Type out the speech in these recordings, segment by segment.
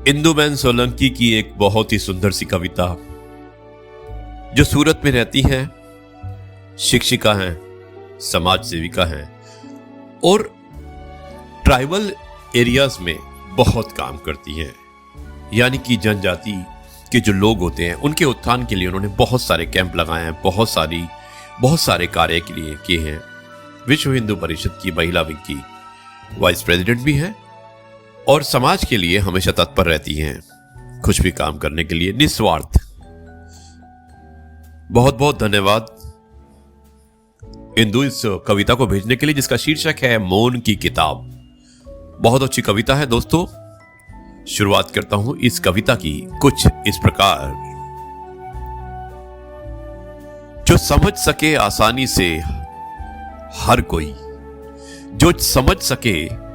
इंदुबेन सोलंकी की एक बहुत ही सुंदर सी कविता, जो सूरत में रहती हैं, शिक्षिका हैं, समाज सेविका हैं और ट्राइबल एरियाज में बहुत काम करती हैं। यानी कि जनजाति के जो लोग होते हैं उनके उत्थान के लिए उन्होंने बहुत सारे कैंप लगाए हैं, बहुत सारे कार्य के लिए किए हैं। विश्व हिंदू परिषद की महिला विंग की वाइस प्रेसिडेंट भी हैं और समाज के लिए हमेशा तत्पर रहती हैं, कुछ भी काम करने के लिए निस्वार्थ। बहुत बहुत धन्यवाद इंदु इस कविता को भेजने के लिए, जिसका शीर्षक है मौन की किताब। बहुत अच्छी कविता है दोस्तों। शुरुआत करता हूं इस कविता की कुछ इस प्रकार। जो समझ सके आसानी से हर कोई, जो समझ सके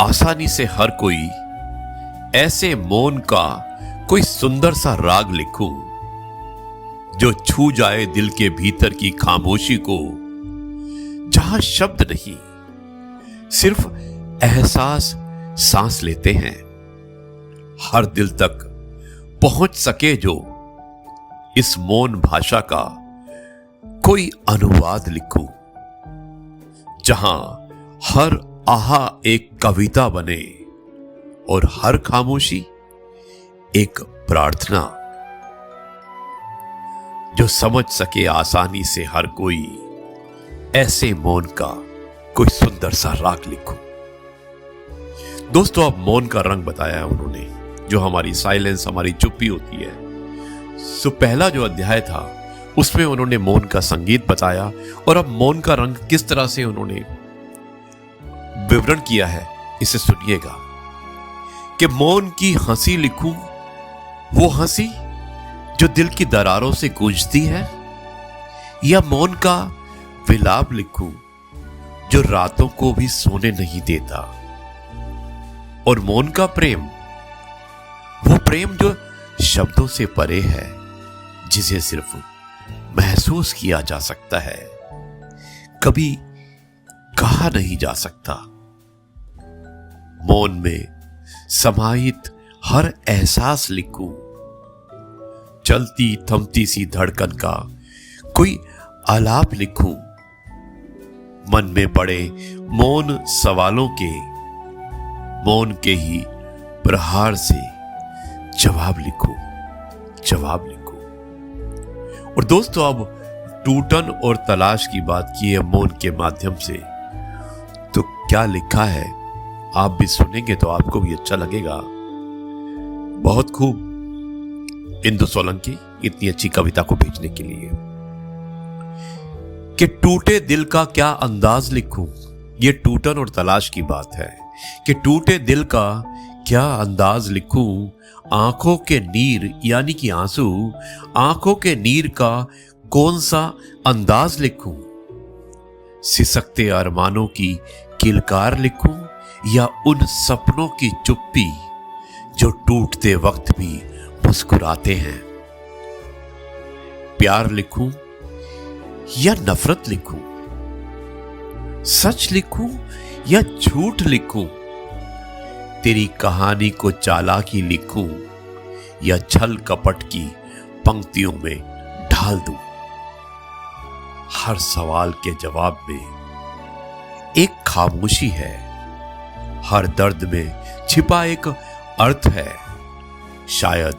आसानी से हर कोई, ऐसे मौन का कोई सुंदर सा राग लिखूं, जो छू जाए दिल के भीतर की खामोशी को, जहां शब्द नहीं सिर्फ एहसास सांस लेते हैं। हर दिल तक पहुंच सके जो इस मौन भाषा का कोई अनुवाद लिखूं, जहां हर आहा एक कविता बने और हर खामोशी एक प्रार्थना। जो समझ सके आसानी से हर कोई, ऐसे मौन का कोई सुंदर सा राग लिखूं। दोस्तों, अब मौन का रंग बताया है उन्होंने, जो हमारी साइलेंस, हमारी चुप्पी होती है। सो पहला जो अध्याय था उसमें उन्होंने मौन का संगीत बताया, और अब मौन का रंग किस तरह से उन्होंने विवरण किया है, इसे सुनिएगा। कि मौन की हंसी लिखूं, वो हंसी जो दिल की दरारों से गूंजती है, या मौन का विलाप लिखूं जो रातों को भी सोने नहीं देता। और मौन का प्रेम, वो प्रेम जो शब्दों से परे है, जिसे सिर्फ महसूस किया जा सकता है, कभी कहा नहीं जा सकता। मौन में समाहित हर एहसास लिखूं, चलती थमती सी धड़कन का कोई आलाप लिखूं, मन में बड़े मौन सवालों के, मौन के ही प्रहार से जवाब लिखूं। और दोस्तों, अब टूटन और तलाश की बात की है मौन के माध्यम से, तो क्या लिखा है आप भी सुनेंगे तो आपको भी अच्छा लगेगा। बहुत खूब इंदु सोलंकी इतनी अच्छी कविता को भेजने के लिए। कि टूटे दिल का क्या अंदाज लिखूं, ये टूटन और तलाश की बात है। कि टूटे दिल का क्या अंदाज लिखूं, आंखों के नीर यानी कि आंसू, आंखों के नीर का कौन सा अंदाज लिखूं, सिसकते अरमानों की किलकार लिखूं, या उन सपनों की चुप्पी जो टूटते वक्त भी मुस्कुराते हैं। प्यार लिखूं या नफरत लिखूं, सच लिखूं या झूठ लिखूं, तेरी कहानी को चालाकी लिखूं या छल कपट की पंक्तियों में ढाल दूं। हर सवाल के जवाब में एक खामोशी है, हर दर्द में छिपा एक अर्थ है। शायद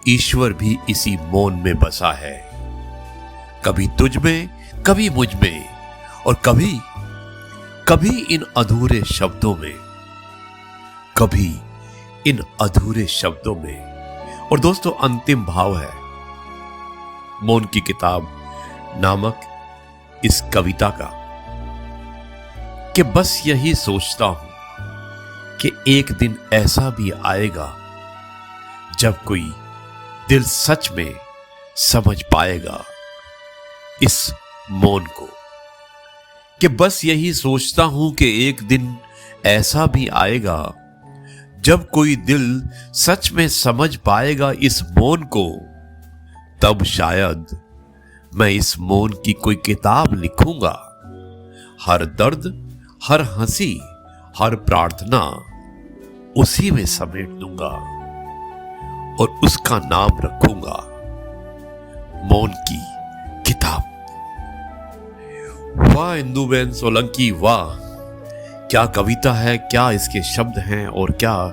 ईश्वर भी इसी मौन में बसा है, कभी तुझ में, कभी मुझ में, और कभी इन अधूरे शब्दों में, कभी इन अधूरे शब्दों में। और दोस्तों, अंतिम भाव है मौन की किताब नामक इस कविता का, कि बस यही सोचता हूं कि एक दिन ऐसा भी आएगा जब कोई दिल सच में समझ पाएगा इस मौन को। कि बस यही सोचता हूं कि एक दिन ऐसा भी आएगा जब कोई दिल सच में समझ पाएगा इस मौन को। तब शायद मैं इस मौन की कोई किताब लिखूंगा, हर दर्द, हर हंसी, हर प्रार्थना उसी में समेट दूंगा। और उसका नाम रखूंगा मौन की किताब। वाह इंदुबेन सोलंकी, वाह! क्या कविता है, क्या इसके शब्द हैं और क्या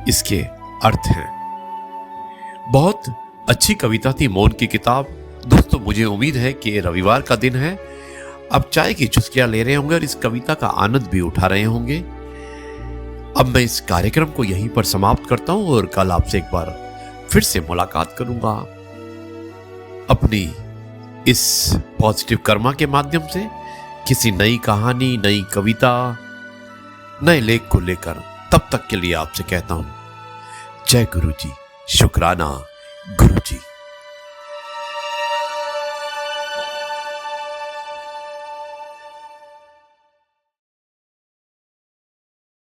इसके अर्थ हैं। बहुत अच्छी कविता थी मौन की किताब। दोस्तों, मुझे उम्मीद है कि रविवार का दिन है, अब चाय की चुस्कियां ले रहे होंगे और इस कविता का आनंद भी उठा रहे होंगे। अब मैं इस कार्यक्रम को यहीं पर समाप्त करता हूं और कल आपसे एक बार फिर से मुलाकात करूंगा अपनी इस पॉजिटिव कर्मा के माध्यम से, किसी नई कहानी, नई कविता, नए लेख को लेकर। तब तक के लिए आपसे कहता हूं जय गुरु जी, शुक्राना गुरु जी।